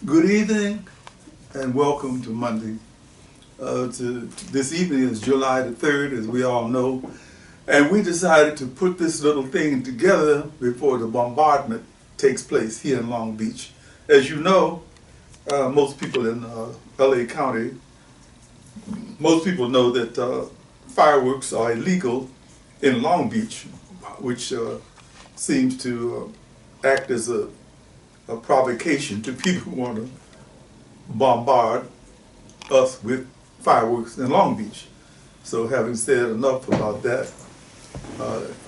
Good evening and welcome to Monday. This evening is July the 3rd, as we all know, and we decided to put this little thing together before the bombardment takes place here in Long Beach. As you know, most people in LA County, most people know that fireworks are illegal in Long Beach, which seems to act as a provocation to people who want to bombard us with fireworks in Long Beach. So having said enough about that,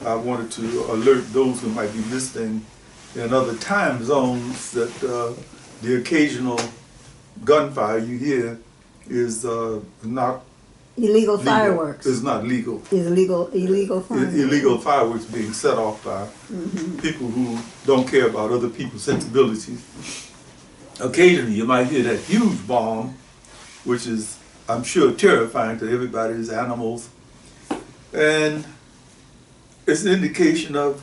I wanted to alert those who might be listening in other time zones that the occasional gunfire you hear is not illegal legal. fireworks. It's not legal. Is illegal fireworks. Illegal fireworks being set off by people who don't care about other people's sensibilities. Occasionally you might hear that huge bomb, which is, I'm sure, terrifying to everybody's animals. And it's an indication of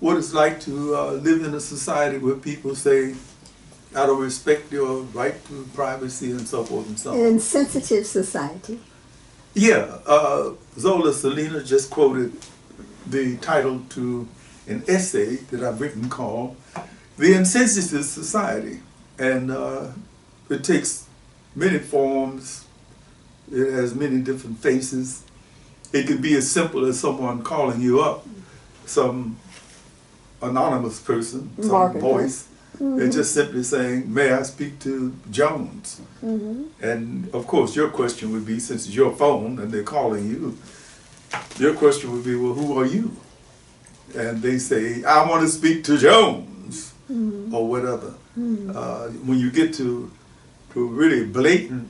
what it's like to live in a society where people say, I don't respect your right to privacy and so forth and so on. An insensitive society. Yeah, Zola Salena just quoted the title to an essay that I've written called The Insensitive Society. And it takes many forms, it has many different faces. It can be as simple as someone calling you up, some anonymous person, some voice, and just simply saying, may I speak to Jones? And of course your question would be, since it's your phone and they're calling you, your question would be, well, who are you? And they say, I want to speak to Jones, or whatever. When you get to really blatant,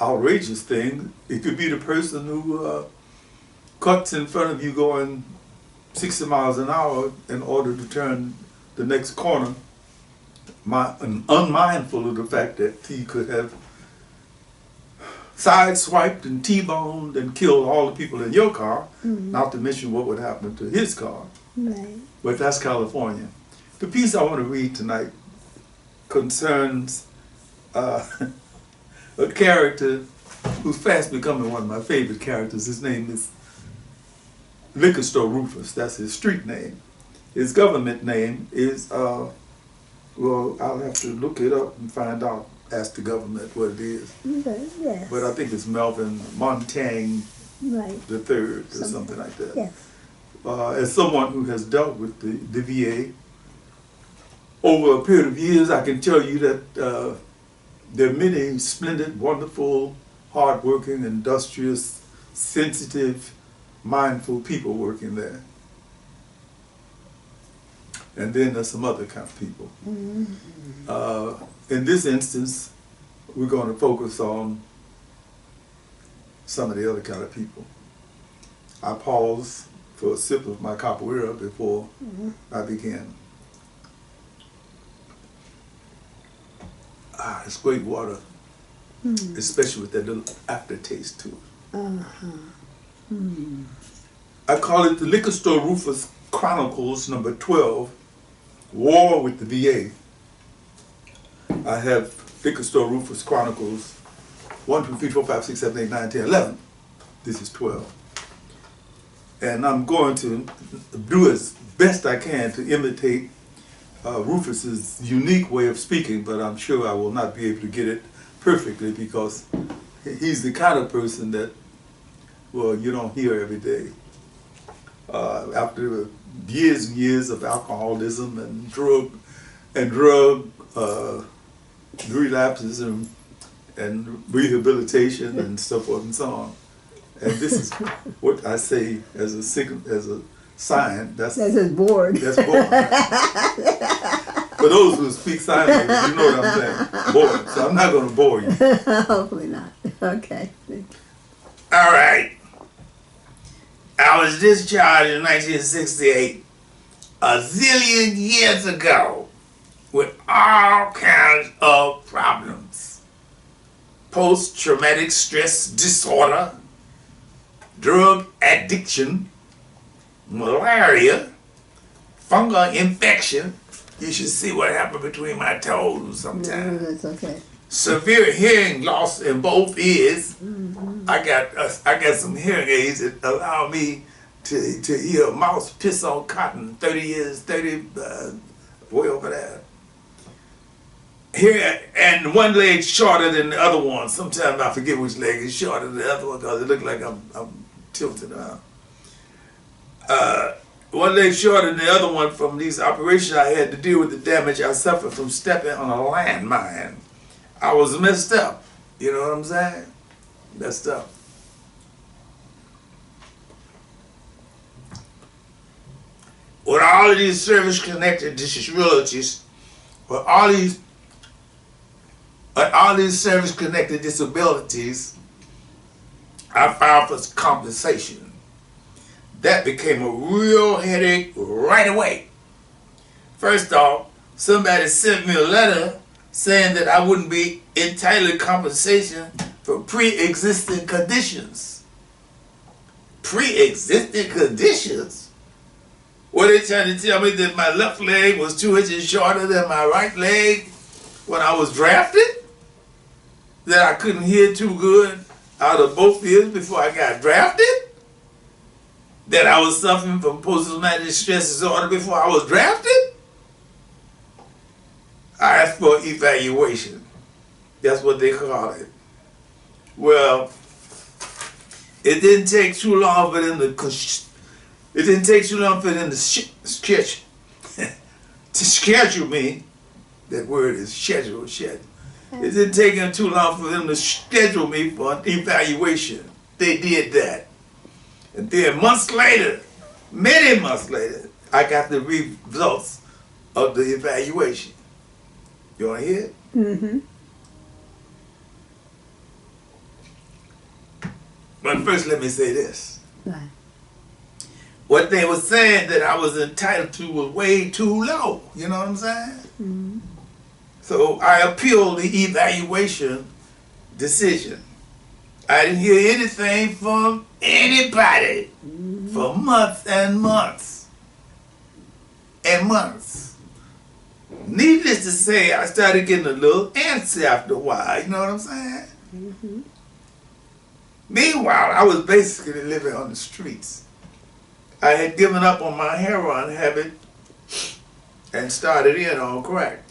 outrageous thing, it could be the person who cuts in front of you going 60 miles an hour in order to turn the next corner, unmindful of the fact that he could have sideswiped and T-boned and killed all the people in your car, not to mention what would happen to his car. Right. But that's California. The piece I want to read tonight concerns a character who's fast becoming one of my favorite characters. His name is Likka Sto Rufus. That's his street name. His government name is, well, I'll have to look it up and find out, ask the government what it is. Okay, yes. But I think it's Melvin Montang the Third or something like that. Yes. As someone who has dealt with the VA, over a period of years, I can tell you that there are many splendid, wonderful, hardworking, industrious, sensitive, mindful people working there. And then there's some other kind of people. In this instance, we're going to focus on some of the other kind of people. I pause for a sip of my capoeira before I begin. It's great water, especially with that little aftertaste to it. I call it the Likka Sto Rufus Chronicles number 12, War with the VA. I have Likka Sto Rufus Chronicles 1, 2, 3, 4, 5, 6, 7, 8, 9, 10, 11. This is 12. And I'm going to do as best I can to imitate Rufus's unique way of speaking, but I'm sure I will not be able to get it perfectly because he's the kind of person that, well, you don't hear every day. After years and years of alcoholism and drug relapses and rehabilitation and so forth and so on. And this is what I say as a sign. That's his board. That's bored. For those who speak sign language, you know what I'm saying. Bored. So I'm not going to bore you. Hopefully not. Okay. All right. I was discharged in 1968, a zillion years ago, with all kinds of problems. Post-traumatic stress disorder, drug addiction, malaria, fungal infection, You should see what happened between my toes sometimes. No, that's okay. Severe hearing loss in both ears. I got some hearing aids that allow me to hear a mouse piss on cotton. 30 way over there. Here, and one leg shorter than the other one. Sometimes I forget which leg is shorter than the other one because it looks like I'm tilted out. One leg shorter than the other one from these operations I had to deal with the damage I suffered from stepping on a landmine. I was messed up. You know what I'm saying? Messed up. With all of these service-connected disabilities, with all these service-connected disabilities, I filed for compensation. That became a real headache right away. First off, somebody sent me a letter saying that I wouldn't be entitled to compensation for pre-existing conditions. Pre-existing conditions? Were they trying to tell me that my left leg was 2 inches shorter than my right leg when I was drafted? That I couldn't hear too good out of both ears before I got drafted? That I was suffering from post-traumatic stress disorder before I was drafted? I asked for evaluation. That's what they call it. Well, it didn't take too long for them to schedule me. That word is schedule. It didn't take them too long for them to schedule me for an evaluation. They did that. And then months later, many months later, I got the results of the evaluation. You want to hear it? Mm-hmm. But first let me say this. Right. What they were saying that I was entitled to was way too low. You know what I'm saying? Mm-hmm. So I appealed the evaluation decision. I didn't hear anything from anybody for months and months and months. Needless to say, I started getting a little antsy after a while. You know what I'm saying? Mm-hmm. Meanwhile, I was basically living on the streets. I had given up on my heroin habit and started in on crack.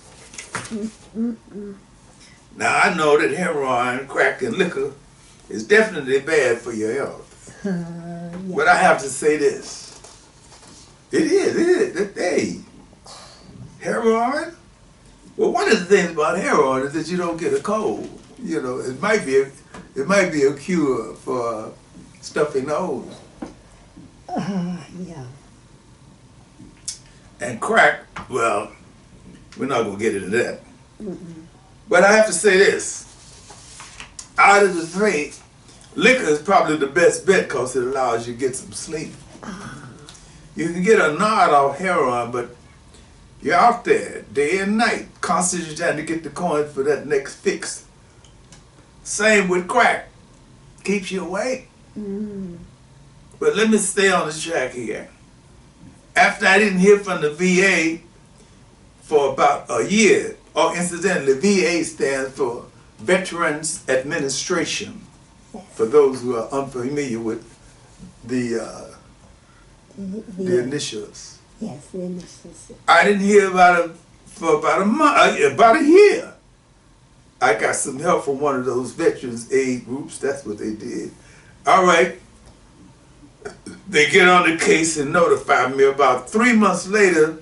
Mm-hmm. Now I know that heroin, crack, and liquor is definitely bad for your health. Yeah. But I have to say this. It is. Hey, heroin? Well, one of the things about heroin is that you don't get a cold. You know, it might be a cure for stuffy nose. Yeah. And crack, well, we're not going to get into that. Mm-mm. But I have to say this. Out of the three, liquor is probably the best bet because it allows you to get some sleep. You can get a nod off heroin, but you're out there day and night, constantly trying to get the coin for that next fix. Same with crack. Keeps you awake. Mm. But let me stay on the track here. After I didn't hear from the VA for about a year, or incidentally, VA stands for Veterans Administration, for those who are unfamiliar with the initials. Yes, the initials. I didn't hear about it for about a month, about a year. I got some help from one of those veterans aid groups. That's what they did. All right. They get on the case and notify me about 3 months later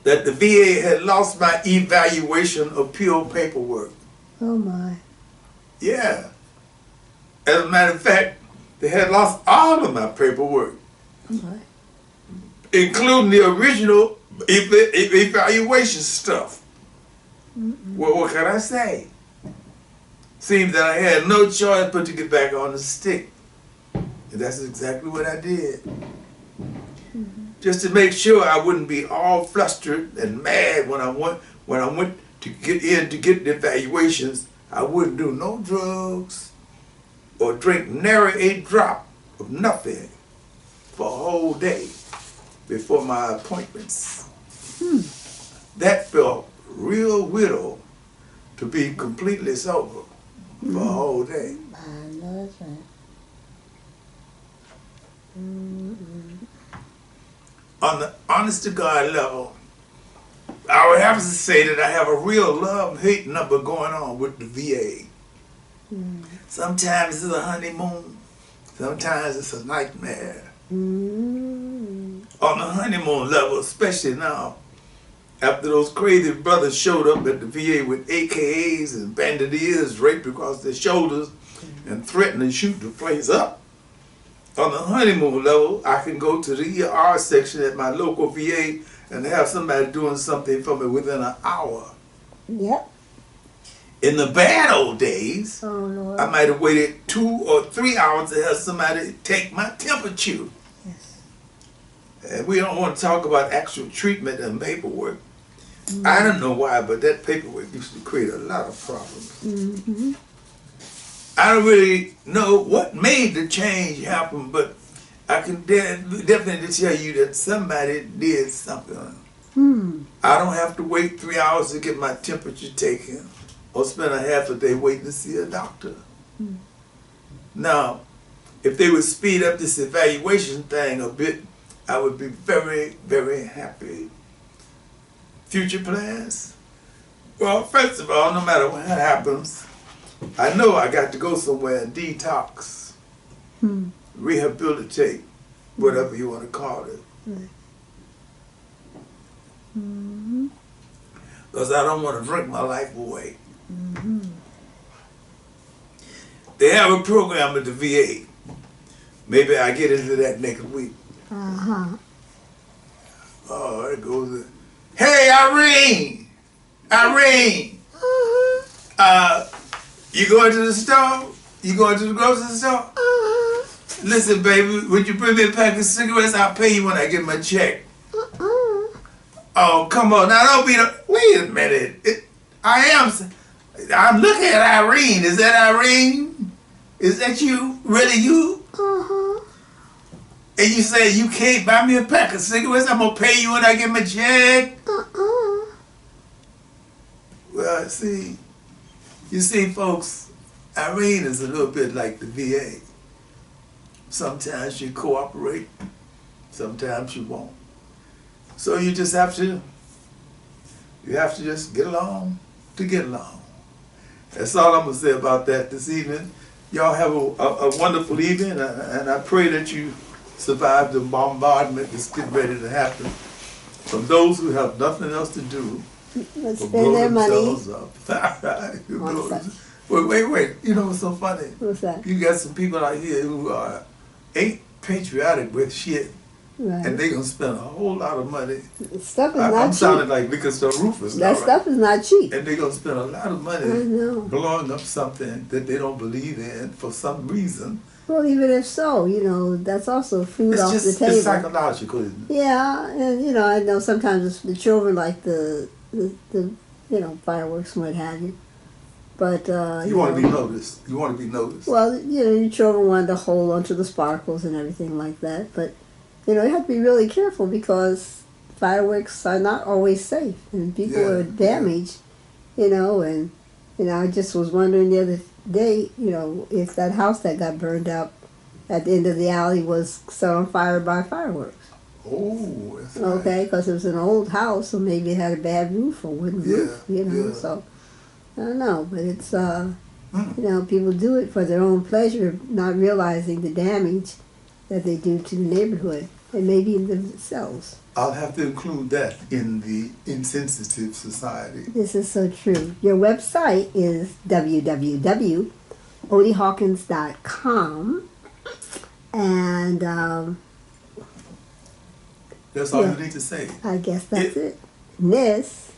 that the VA had lost my evaluation appeal paperwork. Oh my. Yeah. As a matter of fact, they had lost all of my paperwork, Oh my. including the original evaluation stuff. Mm-mm. Well, what can I say? Seems that I had no choice but to get back on the stick. And that's exactly what I did. Mm-hmm. Just to make sure I wouldn't be all flustered and mad when I went to get in to get the evaluations. I wouldn't do no drugs or drink nary a drop of nothing for a whole day before my appointments. that felt real widow to be completely sober for a whole day. I know that's right. On the honest to God level, I would have to say that I have a real love-hate number going on with the VA. Sometimes it's a honeymoon, sometimes it's a nightmare. On the honeymoon level, especially now, after those crazy brothers showed up at the VA with AKs and bandoliers draped across their shoulders and threatened to shoot the place up. On the honeymoon level, I can go to the ER section at my local VA and have somebody doing something for me within an hour. Yep. In the bad old days, Oh, Lord. I might have waited 2 or 3 hours to have somebody take my temperature. Yes. And we don't want to talk about actual treatment and paperwork. I don't know why, but that paperwork used to create a lot of problems. I don't really know what made the change happen, but I can definitely tell you that somebody did something. I don't have to wait 3 hours to get my temperature taken or spend a half a day waiting to see a doctor. Now, if they would speed up this evaluation thing a bit, I would be very, very happy. Future plans? Well, first of all, no matter what happens, I know I got to go somewhere and detox, rehabilitate, whatever you want to call it. Because I don't want to drink my life away. They have a program at the VA. Maybe I get into that next week. Oh, it goes. Hey, Irene! Irene! You going to the store? You going to the grocery store? Listen, baby, would you bring me a pack of cigarettes? I'll pay you when I get my check. Oh, come on. Now, don't be wait a minute. I'm looking at Irene. Is that Irene? Is that you? Really you? And you say you can't buy me a pack of cigarettes? I'm going to pay you when I get my check? Well, you see, folks, Irene is a little bit like the VA. Sometimes you cooperate, sometimes you won't. So you just have to just get along to get along. That's all I'm going to say about that this evening. Y'all have a wonderful evening, and I pray that you survive the bombardment that's getting ready to happen from those who have nothing else to do. Let's spend their money. Wait. You know what's so funny? What's that? You got some people out here who ain't patriotic with shit. Right. And they gonna spend a whole lot of money. Stuff is not I'm cheap. sounding like Likka Sto Rufus. That stuff is not cheap. And they gonna spend a lot of money blowing up something that they don't believe in for some reason. Well, even if so, that's also food off the table. It's psychological, isn't it? Yeah, and I know sometimes the children like the fireworks and what have you. But you want to be noticed. You want to be noticed. Well, your children want to hold onto the sparkles and everything like that. But you have to be really careful because fireworks are not always safe, and people are damaged. And I just was wondering the other day, if that house that got burned up at the end of the alley was set on fire by fireworks. Oh, that's okay, because it was an old house, so maybe it had a bad roof or wooden roof, so I don't know, but it's, people do it for their own pleasure, not realizing the damage that they do to the neighborhood and maybe in themselves. I'll have to include that in the insensitive society. This is so true. Your website is www.OdieHawkins.com, and that's all you need to say. I guess that's it. This